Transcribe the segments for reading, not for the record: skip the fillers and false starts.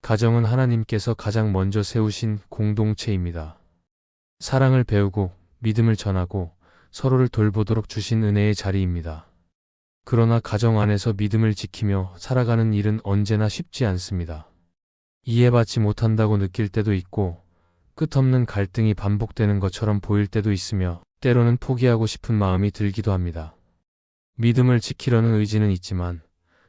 가정은 하나님께서 가장 먼저 세우신 공동체입니다. 사랑을 배우고 믿음을 전하고 서로를 돌보도록 주신 은혜의 자리입니다. 그러나 가정 안에서 믿음을 지키며 살아가는 일은 언제나 쉽지 않습니다. 이해받지 못한다고 느낄 때도 있고 끝없는 갈등이 반복되는 것처럼 보일 때도 있으며 때로는 포기하고 싶은 마음이 들기도 합니다. 믿음을 지키려는 의지는 있지만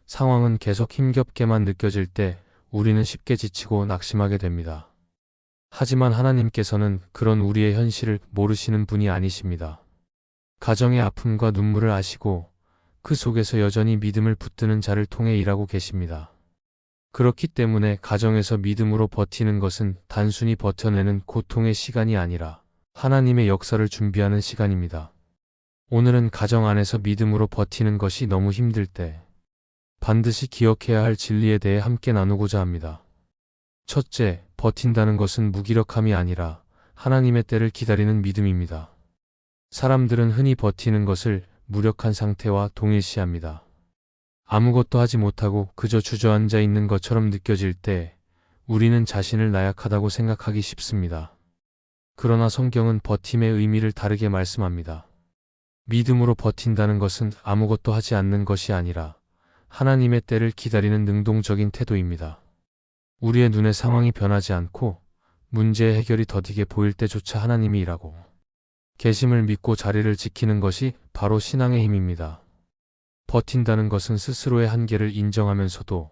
상황은 계속 힘겹게만 느껴질 때 우리는 쉽게 지치고 낙심하게 됩니다. 하지만 하나님께서는 그런 우리의 현실을 모르시는 분이 아니십니다. 가정의 아픔과 눈물을 아시고 그 속에서 여전히 믿음을 붙드는 자를 통해 일하고 계십니다. 그렇기 때문에 가정에서 믿음으로 버티는 것은 단순히 버텨내는 고통의 시간이 아니라 하나님의 역사를 준비하는 시간입니다. 오늘은 가정 안에서 믿음으로 버티는 것이 너무 힘들 때 반드시 기억해야 할 진리에 대해 함께 나누고자 합니다. 첫째, 버틴다는 것은 무기력함이 아니라 하나님의 때를 기다리는 믿음입니다. 사람들은 흔히 버티는 것을 무력한 상태와 동일시합니다. 아무것도 하지 못하고 그저 주저앉아 있는 것처럼 느껴질 때 우리는 자신을 나약하다고 생각하기 쉽습니다. 그러나 성경은 버팀의 의미를 다르게 말씀합니다. 믿음으로 버틴다는 것은 아무것도 하지 않는 것이 아니라 하나님의 때를 기다리는 능동적인 태도입니다. 우리의 눈에 상황이 변하지 않고 문제의 해결이 더디게 보일 때조차 하나님이 일하고 계심을 믿고 자리를 지키는 것이 바로 신앙의 힘입니다. 버틴다는 것은 스스로의 한계를 인정하면서도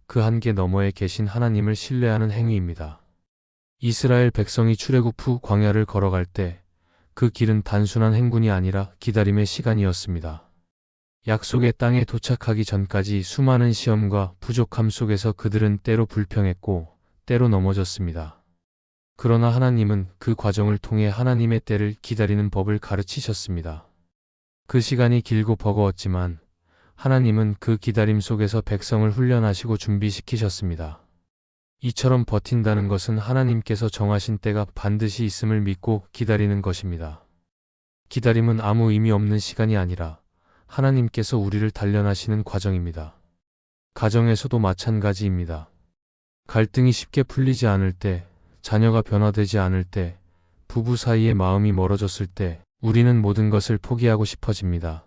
그 한계 너머에 계신 하나님을 신뢰하는 행위입니다. 이스라엘 백성이 출애굽 후 광야를 걸어갈 때 그 길은 단순한 행군이 아니라 기다림의 시간이었습니다. 약속의 땅에 도착하기 전까지 수많은 시험과 부족함 속에서 그들은 때로 불평했고 때로 넘어졌습니다. 그러나 하나님은 그 과정을 통해 하나님의 때를 기다리는 법을 가르치셨습니다. 그 시간이 길고 버거웠지만 하나님은 그 기다림 속에서 백성을 훈련하시고 준비시키셨습니다. 이처럼 버틴다는 것은 하나님께서 정하신 때가 반드시 있음을 믿고 기다리는 것입니다. 기다림은 아무 의미 없는 시간이 아니라 하나님께서 우리를 단련하시는 과정입니다. 가정에서도 마찬가지입니다. 갈등이 쉽게 풀리지 않을 때, 자녀가 변화되지 않을 때, 부부 사이의 마음이 멀어졌을 때 우리는 모든 것을 포기하고 싶어집니다.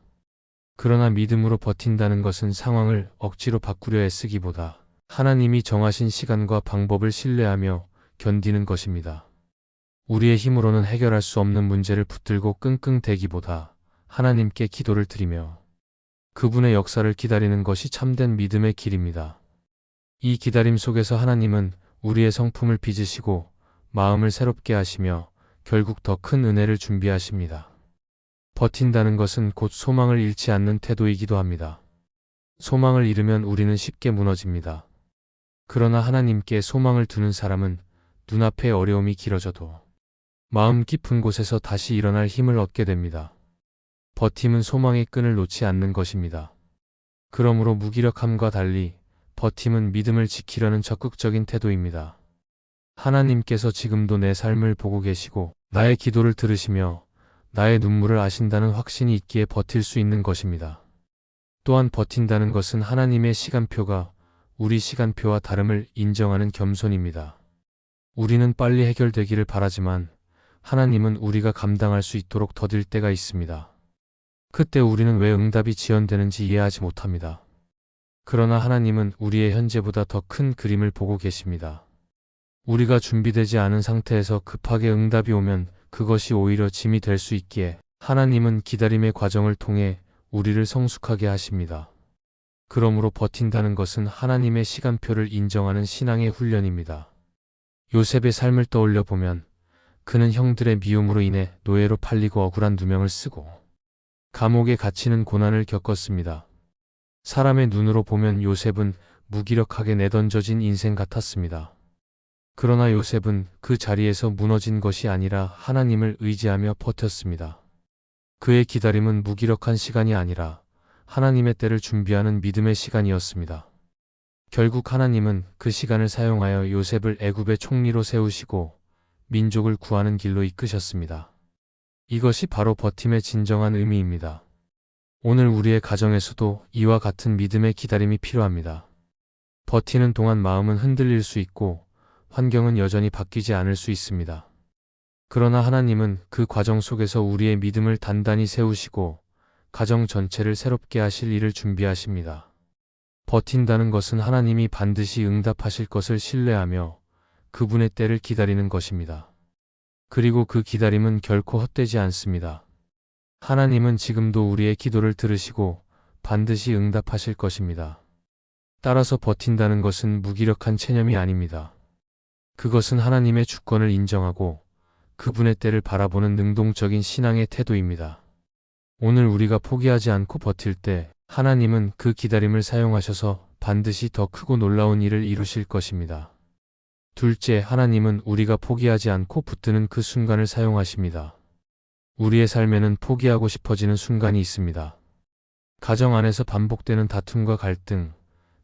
그러나 믿음으로 버틴다는 것은 상황을 억지로 바꾸려 애쓰기보다 하나님이 정하신 시간과 방법을 신뢰하며 견디는 것입니다. 우리의 힘으로는 해결할 수 없는 문제를 붙들고 끙끙대기보다 하나님께 기도를 드리며 그분의 역사를 기다리는 것이 참된 믿음의 길입니다. 이 기다림 속에서 하나님은 우리의 성품을 빚으시고 마음을 새롭게 하시며 결국 더 큰 은혜를 준비하십니다. 버틴다는 것은 곧 소망을 잃지 않는 태도이기도 합니다. 소망을 잃으면 우리는 쉽게 무너집니다. 그러나 하나님께 소망을 두는 사람은 눈앞의 어려움이 길어져도 마음 깊은 곳에서 다시 일어날 힘을 얻게 됩니다. 버팀은 소망의 끈을 놓지 않는 것입니다. 그러므로 무기력함과 달리 버팀은 믿음을 지키려는 적극적인 태도입니다. 하나님께서 지금도 내 삶을 보고 계시고 나의 기도를 들으시며 나의 눈물을 아신다는 확신이 있기에 버틸 수 있는 것입니다. 또한 버틴다는 것은 하나님의 시간표가 우리 시간표와 다름을 인정하는 겸손입니다. 우리는 빨리 해결되기를 바라지만 하나님은 우리가 감당할 수 있도록 더딜 때가 있습니다. 그때 우리는 왜 응답이 지연되는지 이해하지 못합니다. 그러나 하나님은 우리의 현재보다 더 큰 그림을 보고 계십니다. 우리가 준비되지 않은 상태에서 급하게 응답이 오면 그것이 오히려 짐이 될 수 있기에 하나님은 기다림의 과정을 통해 우리를 성숙하게 하십니다. 그러므로 버틴다는 것은 하나님의 시간표를 인정하는 신앙의 훈련입니다. 요셉의 삶을 떠올려 보면 그는 형들의 미움으로 인해 노예로 팔리고 억울한 누명을 쓰고 감옥에 갇히는 고난을 겪었습니다. 사람의 눈으로 보면 요셉은 무기력하게 내던져진 인생 같았습니다. 그러나 요셉은 그 자리에서 무너진 것이 아니라 하나님을 의지하며 버텼습니다. 그의 기다림은 무기력한 시간이 아니라 하나님의 때를 준비하는 믿음의 시간이었습니다. 결국 하나님은 그 시간을 사용하여 요셉을 애굽의 총리로 세우시고 민족을 구하는 길로 이끄셨습니다. 이것이 바로 버팀의 진정한 의미입니다. 오늘 우리의 가정에서도 이와 같은 믿음의 기다림이 필요합니다. 버티는 동안 마음은 흔들릴 수 있고 환경은 여전히 바뀌지 않을 수 있습니다. 그러나 하나님은 그 과정 속에서 우리의 믿음을 단단히 세우시고 가정 전체를 새롭게 하실 일을 준비하십니다. 버틴다는 것은 하나님이 반드시 응답하실 것을 신뢰하며 그분의 때를 기다리는 것입니다. 그리고 그 기다림은 결코 헛되지 않습니다. 하나님은 지금도 우리의 기도를 들으시고 반드시 응답하실 것입니다. 따라서 버틴다는 것은 무기력한 체념이 아닙니다. 그것은 하나님의 주권을 인정하고 그분의 때를 바라보는 능동적인 신앙의 태도입니다. 오늘 우리가 포기하지 않고 버틸 때 하나님은 그 기다림을 사용하셔서 반드시 더 크고 놀라운 일을 이루실 것입니다. 둘째, 하나님은 우리가 포기하지 않고 붙드는 그 순간을 사용하십니다. 우리의 삶에는 포기하고 싶어지는 순간이 있습니다. 가정 안에서 반복되는 다툼과 갈등,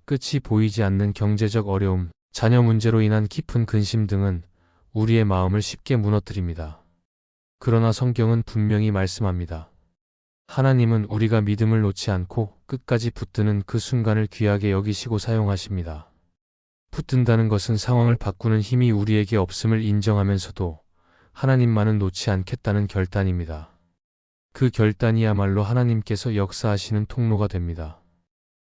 끝이 보이지 않는 경제적 어려움, 자녀 문제로 인한 깊은 근심 등은 우리의 마음을 쉽게 무너뜨립니다. 그러나 성경은 분명히 말씀합니다. 하나님은 우리가 믿음을 놓지 않고 끝까지 붙드는 그 순간을 귀하게 여기시고 사용하십니다. 붙든다는 것은 상황을 바꾸는 힘이 우리에게 없음을 인정하면서도 하나님만은 놓지 않겠다는 결단입니다. 그 결단이야말로 하나님께서 역사하시는 통로가 됩니다.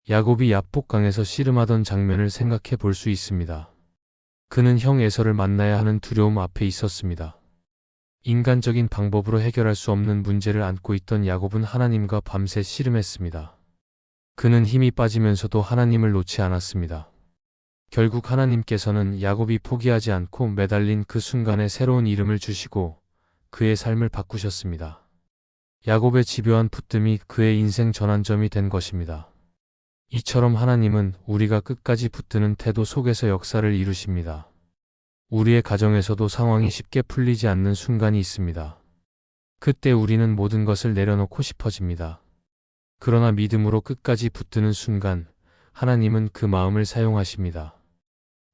야곱이 야복강에서 씨름하던 장면을 생각해 볼 수 있습니다. 그는 형 에서를 만나야 하는 두려움 앞에 있었습니다. 인간적인 방법으로 해결할 수 없는 문제를 안고 있던 야곱은 하나님과 밤새 씨름했습니다. 그는 힘이 빠지면서도 하나님을 놓지 않았습니다. 결국 하나님께서는 야곱이 포기하지 않고 매달린 그 순간에 새로운 이름을 주시고 그의 삶을 바꾸셨습니다. 야곱의 집요한 붙듦이 그의 인생 전환점이 된 것입니다. 이처럼 하나님은 우리가 끝까지 붙드는 태도 속에서 역사를 이루십니다. 우리의 가정에서도 상황이 쉽게 풀리지 않는 순간이 있습니다. 그때 우리는 모든 것을 내려놓고 싶어집니다. 그러나 믿음으로 끝까지 붙드는 순간 하나님은 그 마음을 사용하십니다.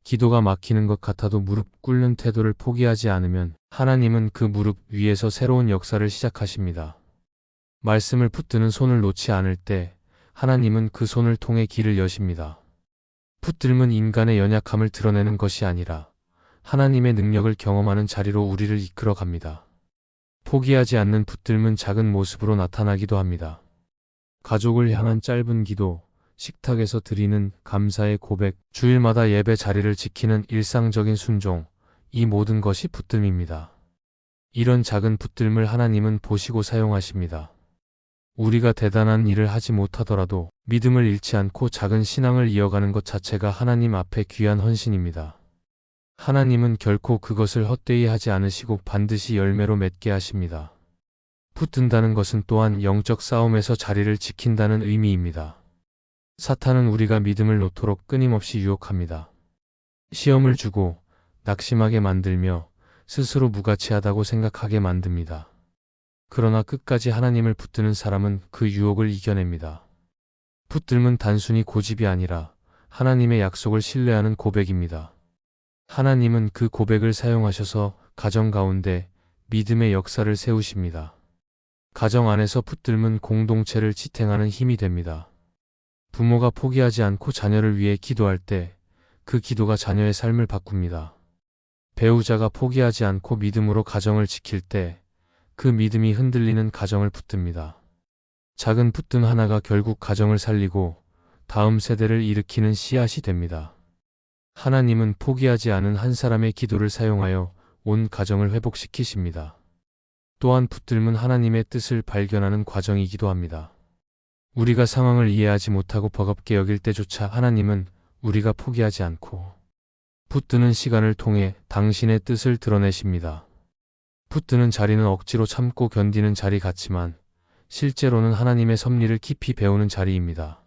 기도가 막히는 것 같아도 무릎 꿇는 태도를 포기하지 않으면 하나님은 그 무릎 위에서 새로운 역사를 시작하십니다. 말씀을 붙드는 손을 놓지 않을 때 하나님은 그 손을 통해 길을 여십니다. 붙들면 인간의 연약함을 드러내는 것이 아니라 하나님의 능력을 경험하는 자리로 우리를 이끌어 갑니다. 포기하지 않는 붙들면 작은 모습으로 나타나기도 합니다. 가족을 향한 짧은 기도, 식탁에서 드리는 감사의 고백, 주일마다 예배 자리를 지키는 일상적인 순종, 이 모든 것이 붙듦입니다. 이런 작은 붙듦을 하나님은 보시고 사용하십니다. 우리가 대단한 일을 하지 못하더라도 믿음을 잃지 않고 작은 신앙을 이어가는 것 자체가 하나님 앞에 귀한 헌신입니다. 하나님은 결코 그것을 헛되이 하지 않으시고 반드시 열매로 맺게 하십니다. 붙든다는 것은 또한 영적 싸움에서 자리를 지킨다는 의미입니다. 사탄은 우리가 믿음을 놓도록 끊임없이 유혹합니다. 시험을 주고 낙심하게 만들며 스스로 무가치하다고 생각하게 만듭니다. 그러나 끝까지 하나님을 붙드는 사람은 그 유혹을 이겨냅니다. 붙들면 단순히 고집이 아니라 하나님의 약속을 신뢰하는 고백입니다. 하나님은 그 고백을 사용하셔서 가정 가운데 믿음의 역사를 세우십니다. 가정 안에서 붙들면 공동체를 지탱하는 힘이 됩니다. 부모가 포기하지 않고 자녀를 위해 기도할 때 그 기도가 자녀의 삶을 바꿉니다. 배우자가 포기하지 않고 믿음으로 가정을 지킬 때 그 믿음이 흔들리는 가정을 붙듭니다. 작은 붙듦 하나가 결국 가정을 살리고 다음 세대를 일으키는 씨앗이 됩니다. 하나님은 포기하지 않은 한 사람의 기도를 사용하여 온 가정을 회복시키십니다. 또한 붙들면 하나님의 뜻을 발견하는 과정이기도 합니다. 우리가 상황을 이해하지 못하고 버겁게 여길 때조차 하나님은 우리가 포기하지 않고 붙드는 시간을 통해 당신의 뜻을 드러내십니다. 붙드는 자리는 억지로 참고 견디는 자리 같지만 실제로는 하나님의 섭리를 깊이 배우는 자리입니다.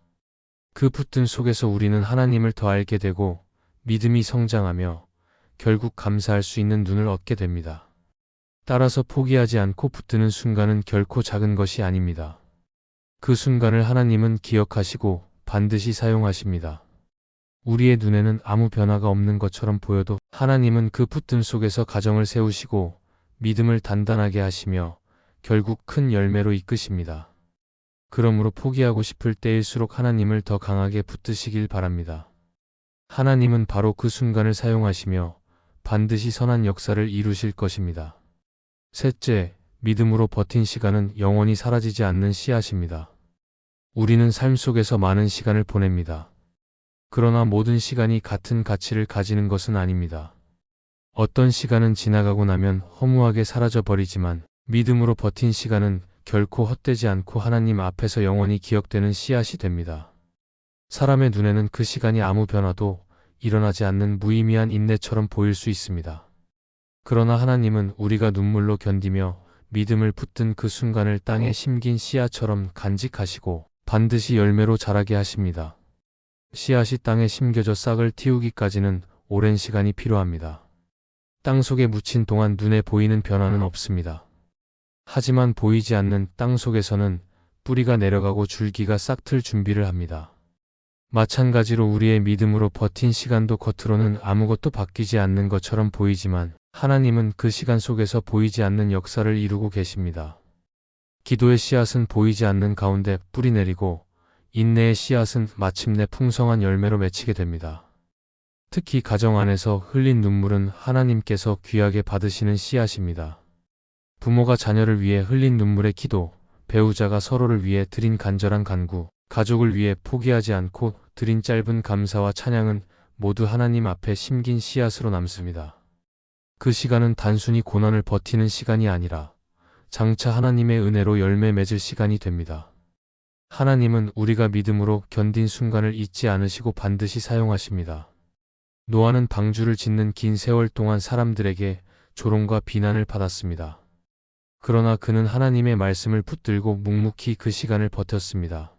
그 붙듦 속에서 우리는 하나님을 더 알게 되고 믿음이 성장하며 결국 감사할 수 있는 눈을 얻게 됩니다. 따라서 포기하지 않고 붙드는 순간은 결코 작은 것이 아닙니다. 그 순간을 하나님은 기억하시고 반드시 사용하십니다. 우리의 눈에는 아무 변화가 없는 것처럼 보여도 하나님은 그 붙듦 속에서 가정을 세우시고 믿음을 단단하게 하시며 결국 큰 열매로 이끄십니다. 그러므로 포기하고 싶을 때일수록 하나님을 더 강하게 붙드시길 바랍니다. 하나님은 바로 그 순간을 사용하시며 반드시 선한 역사를 이루실 것입니다. 셋째, 믿음으로 버틴 시간은 영원히 사라지지 않는 씨앗입니다. 우리는 삶 속에서 많은 시간을 보냅니다. 그러나 모든 시간이 같은 가치를 가지는 것은 아닙니다. 어떤 시간은 지나가고 나면 허무하게 사라져 버리지만 믿음으로 버틴 시간은 결코 헛되지 않고 하나님 앞에서 영원히 기억되는 씨앗이 됩니다. 사람의 눈에는 그 시간이 아무 변화도 일어나지 않는 무의미한 인내처럼 보일 수 있습니다. 그러나 하나님은 우리가 눈물로 견디며 믿음을 붙든 그 순간을 땅에 심긴 씨앗처럼 간직하시고 반드시 열매로 자라게 하십니다. 씨앗이 땅에 심겨져 싹을 틔우기까지는 오랜 시간이 필요합니다. 땅 속에 묻힌 동안 눈에 보이는 변화는 없습니다. 하지만 보이지 않는 땅 속에서는 뿌리가 내려가고 줄기가 싹틀 준비를 합니다. 마찬가지로 우리의 믿음으로 버틴 시간도 겉으로는 아무것도 바뀌지 않는 것처럼 보이지만 하나님은 그 시간 속에서 보이지 않는 역사를 이루고 계십니다. 기도의 씨앗은 보이지 않는 가운데 뿌리 내리고 인내의 씨앗은 마침내 풍성한 열매로 맺히게 됩니다. 특히 가정 안에서 흘린 눈물은 하나님께서 귀하게 받으시는 씨앗입니다. 부모가 자녀를 위해 흘린 눈물의 기도, 배우자가 서로를 위해 드린 간절한 간구, 가족을 위해 포기하지 않고 드린 짧은 감사와 찬양은 모두 하나님 앞에 심긴 씨앗으로 남습니다. 그 시간은 단순히 고난을 버티는 시간이 아니라 장차 하나님의 은혜로 열매 맺을 시간이 됩니다. 하나님은 우리가 믿음으로 견딘 순간을 잊지 않으시고 반드시 사용하십니다. 노아는 방주를 짓는 긴 세월 동안 사람들에게 조롱과 비난을 받았습니다. 그러나 그는 하나님의 말씀을 붙들고 묵묵히 그 시간을 버텼습니다.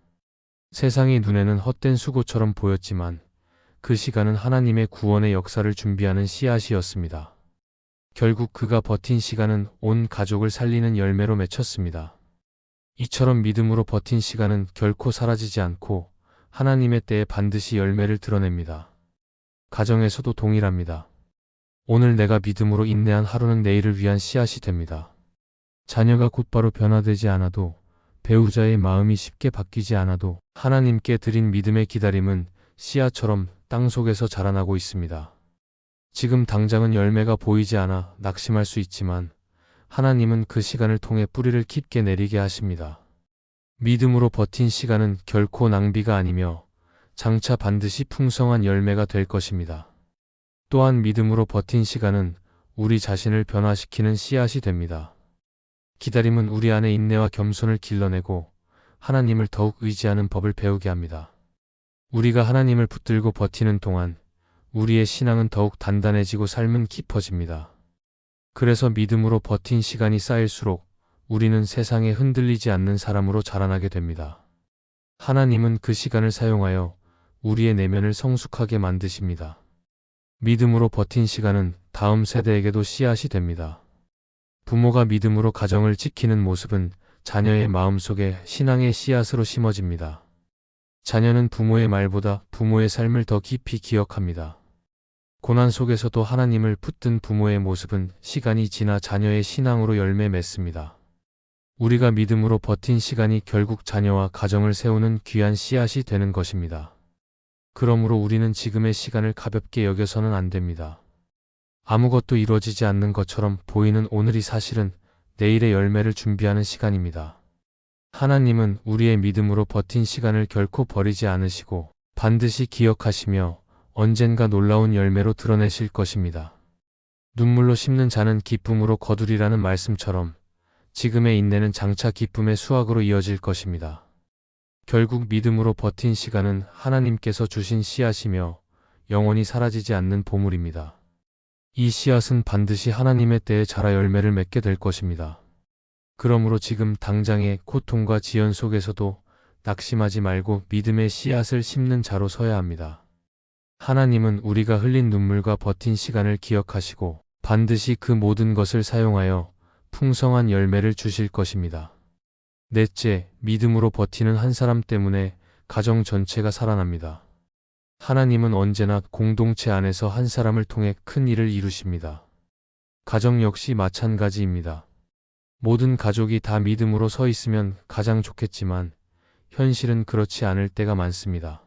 세상의 눈에는 헛된 수고처럼 보였지만 그 시간은 하나님의 구원의 역사를 준비하는 씨앗이었습니다. 결국 그가 버틴 시간은 온 가족을 살리는 열매로 맺혔습니다. 이처럼 믿음으로 버틴 시간은 결코 사라지지 않고 하나님의 때에 반드시 열매를 드러냅니다. 가정에서도 동일합니다. 오늘 내가 믿음으로 인내한 하루는 내일을 위한 씨앗이 됩니다. 자녀가 곧바로 변화되지 않아도, 배우자의 마음이 쉽게 바뀌지 않아도 하나님께 드린 믿음의 기다림은 씨앗처럼 땅 속에서 자라나고 있습니다. 지금 당장은 열매가 보이지 않아 낙심할 수 있지만 하나님은 그 시간을 통해 뿌리를 깊게 내리게 하십니다. 믿음으로 버틴 시간은 결코 낭비가 아니며 장차 반드시 풍성한 열매가 될 것입니다. 또한 믿음으로 버틴 시간은 우리 자신을 변화시키는 씨앗이 됩니다. 기다림은 우리 안에 인내와 겸손을 길러내고 하나님을 더욱 의지하는 법을 배우게 합니다. 우리가 하나님을 붙들고 버티는 동안 우리의 신앙은 더욱 단단해지고 삶은 깊어집니다. 그래서 믿음으로 버틴 시간이 쌓일수록 우리는 세상에 흔들리지 않는 사람으로 자라나게 됩니다. 하나님은 그 시간을 사용하여 우리의 내면을 성숙하게 만드십니다. 믿음으로 버틴 시간은 다음 세대에게도 씨앗이 됩니다. 부모가 믿음으로 가정을 지키는 모습은 자녀의 마음속에 신앙의 씨앗으로 심어집니다. 자녀는 부모의 말보다 부모의 삶을 더 깊이 기억합니다. 고난 속에서도 하나님을 붙든 부모의 모습은 시간이 지나 자녀의 신앙으로 열매 맺습니다. 우리가 믿음으로 버틴 시간이 결국 자녀와 가정을 세우는 귀한 씨앗이 되는 것입니다. 그러므로 우리는 지금의 시간을 가볍게 여겨서는 안 됩니다. 아무것도 이루어지지 않는 것처럼 보이는 오늘이 사실은 내일의 열매를 준비하는 시간입니다. 하나님은 우리의 믿음으로 버틴 시간을 결코 버리지 않으시고 반드시 기억하시며 언젠가 놀라운 열매로 드러내실 것입니다. 눈물로 심는 자는 기쁨으로 거두리라는 말씀처럼 지금의 인내는 장차 기쁨의 수확으로 이어질 것입니다. 결국 믿음으로 버틴 시간은 하나님께서 주신 씨앗이며 영원히 사라지지 않는 보물입니다. 이 씨앗은 반드시 하나님의 때에 자라 열매를 맺게 될 것입니다. 그러므로 지금 당장의 고통과 지연 속에서도 낙심하지 말고 믿음의 씨앗을 심는 자로 서야 합니다. 하나님은 우리가 흘린 눈물과 버틴 시간을 기억하시고 반드시 그 모든 것을 사용하여 풍성한 열매를 주실 것입니다. 넷째, 믿음으로 버티는 한 사람 때문에 가정 전체가 살아납니다. 하나님은 언제나 공동체 안에서 한 사람을 통해 큰 일을 이루십니다. 가정 역시 마찬가지입니다. 모든 가족이 다 믿음으로 서 있으면 가장 좋겠지만 현실은 그렇지 않을 때가 많습니다.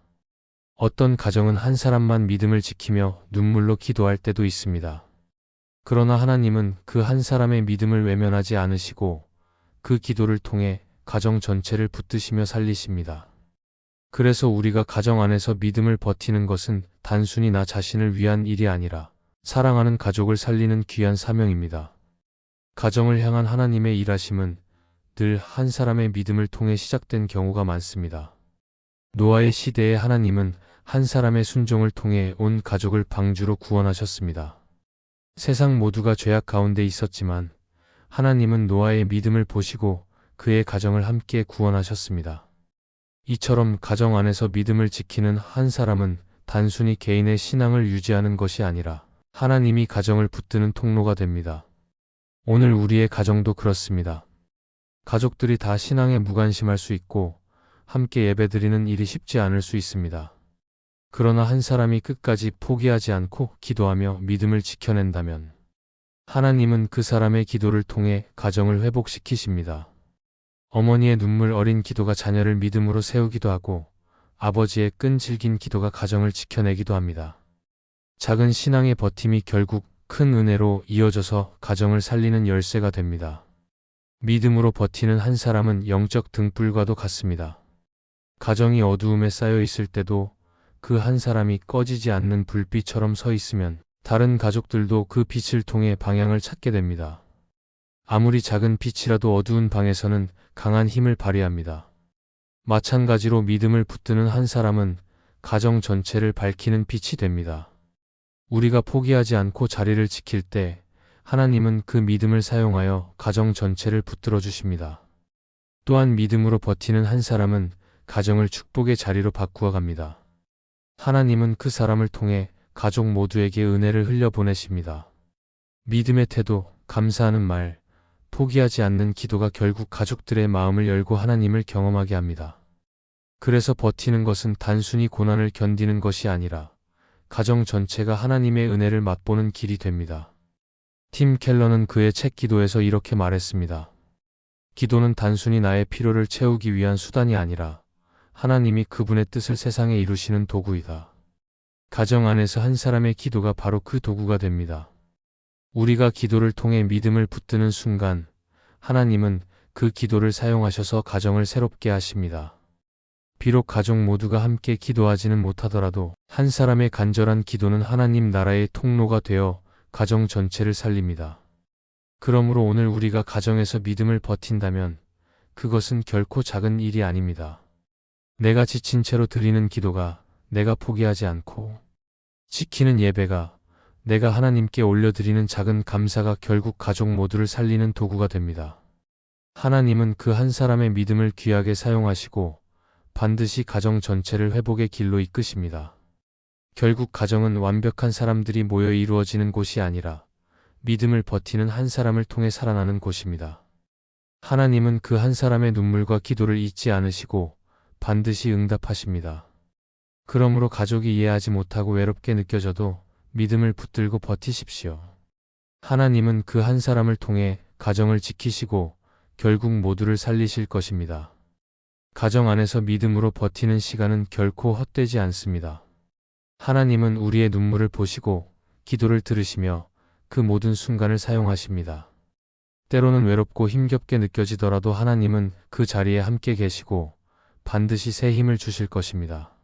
어떤 가정은 한 사람만 믿음을 지키며 눈물로 기도할 때도 있습니다. 그러나 하나님은 그 한 사람의 믿음을 외면하지 않으시고 그 기도를 통해 가정 전체를 붙드시며 살리십니다. 그래서 우리가 가정 안에서 믿음을 버티는 것은 단순히 나 자신을 위한 일이 아니라 사랑하는 가족을 살리는 귀한 사명입니다. 가정을 향한 하나님의 일하심은 늘 한 사람의 믿음을 통해 시작된 경우가 많습니다. 노아의 시대에 하나님은 한 사람의 순종을 통해 온 가족을 방주로 구원하셨습니다. 세상 모두가 죄악 가운데 있었지만 하나님은 노아의 믿음을 보시고 그의 가정을 함께 구원하셨습니다. 이처럼 가정 안에서 믿음을 지키는 한 사람은 단순히 개인의 신앙을 유지하는 것이 아니라 하나님이 가정을 붙드는 통로가 됩니다. 오늘 우리의 가정도 그렇습니다. 가족들이 다 신앙에 무관심할 수 있고 함께 예배드리는 일이 쉽지 않을 수 있습니다. 그러나 한 사람이 끝까지 포기하지 않고 기도하며 믿음을 지켜낸다면 하나님은 그 사람의 기도를 통해 가정을 회복시키십니다. 어머니의 눈물 어린 기도가 자녀를 믿음으로 세우기도 하고 아버지의 끈질긴 기도가 가정을 지켜내기도 합니다. 작은 신앙의 버팀이 결국 큰 은혜로 이어져서 가정을 살리는 열쇠가 됩니다. 믿음으로 버티는 한 사람은 영적 등불과도 같습니다. 가정이 어두움에 쌓여 있을 때도 그 한 사람이 꺼지지 않는 불빛처럼 서 있으면 다른 가족들도 그 빛을 통해 방향을 찾게 됩니다. 아무리 작은 빛이라도 어두운 방에서는 강한 힘을 발휘합니다. 마찬가지로 믿음을 붙드는 한 사람은 가정 전체를 밝히는 빛이 됩니다. 우리가 포기하지 않고 자리를 지킬 때 하나님은 그 믿음을 사용하여 가정 전체를 붙들어 주십니다. 또한 믿음으로 버티는 한 사람은 가정을 축복의 자리로 바꾸어 갑니다. 하나님은 그 사람을 통해 가족 모두에게 은혜를 흘려보내십니다. 믿음의 태도, 감사하는 말, 포기하지 않는 기도가 결국 가족들의 마음을 열고 하나님을 경험하게 합니다. 그래서 버티는 것은 단순히 고난을 견디는 것이 아니라 가정 전체가 하나님의 은혜를 맛보는 길이 됩니다. 팀 켈러는 그의 책 기도에서 이렇게 말했습니다. 기도는 단순히 나의 필요를 채우기 위한 수단이 아니라 하나님이 그분의 뜻을 세상에 이루시는 도구이다. 가정 안에서 한 사람의 기도가 바로 그 도구가 됩니다. 우리가 기도를 통해 믿음을 붙드는 순간 하나님은 그 기도를 사용하셔서 가정을 새롭게 하십니다. 비록 가족 모두가 함께 기도하지는 못하더라도 한 사람의 간절한 기도는 하나님 나라의 통로가 되어 가정 전체를 살립니다. 그러므로 오늘 우리가 가정에서 믿음을 버틴다면 그것은 결코 작은 일이 아닙니다. 내가 지친 채로 드리는 기도가, 내가 포기하지 않고 지키는 예배가, 내가 하나님께 올려드리는 작은 감사가 결국 가족 모두를 살리는 도구가 됩니다. 하나님은 그 한 사람의 믿음을 귀하게 사용하시고 반드시 가정 전체를 회복의 길로 이끄십니다. 결국 가정은 완벽한 사람들이 모여 이루어지는 곳이 아니라 믿음을 버티는 한 사람을 통해 살아나는 곳입니다. 하나님은 그 한 사람의 눈물과 기도를 잊지 않으시고 반드시 응답하십니다. 그러므로 가족이 이해하지 못하고 외롭게 느껴져도 믿음을 붙들고 버티십시오. 하나님은 그 한 사람을 통해 가정을 지키시고 결국 모두를 살리실 것입니다. 가정 안에서 믿음으로 버티는 시간은 결코 헛되지 않습니다. 하나님은 우리의 눈물을 보시고 기도를 들으시며 그 모든 순간을 사용하십니다. 때로는 외롭고 힘겹게 느껴지더라도 하나님은 그 자리에 함께 계시고 반드시 새 힘을 주실 것입니다.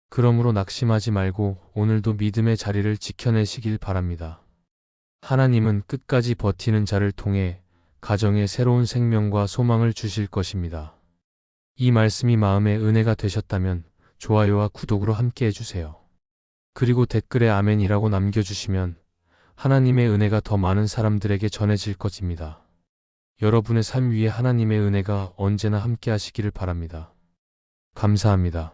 그러므로 낙심하지 말고 오늘도 믿음의 자리를 지켜내시길 바랍니다. 하나님은 끝까지 버티는 자를 통해 가정에 새로운 생명과 소망을 주실 것입니다. 이 말씀이 마음에 은혜가 되셨다면 좋아요와 구독으로 함께 해주세요. 그리고 댓글에 아멘이라고 남겨주시면 하나님의 은혜가 더 많은 사람들에게 전해질 것입니다. 여러분의 삶 위에 하나님의 은혜가 언제나 함께 하시기를 바랍니다. 감사합니다.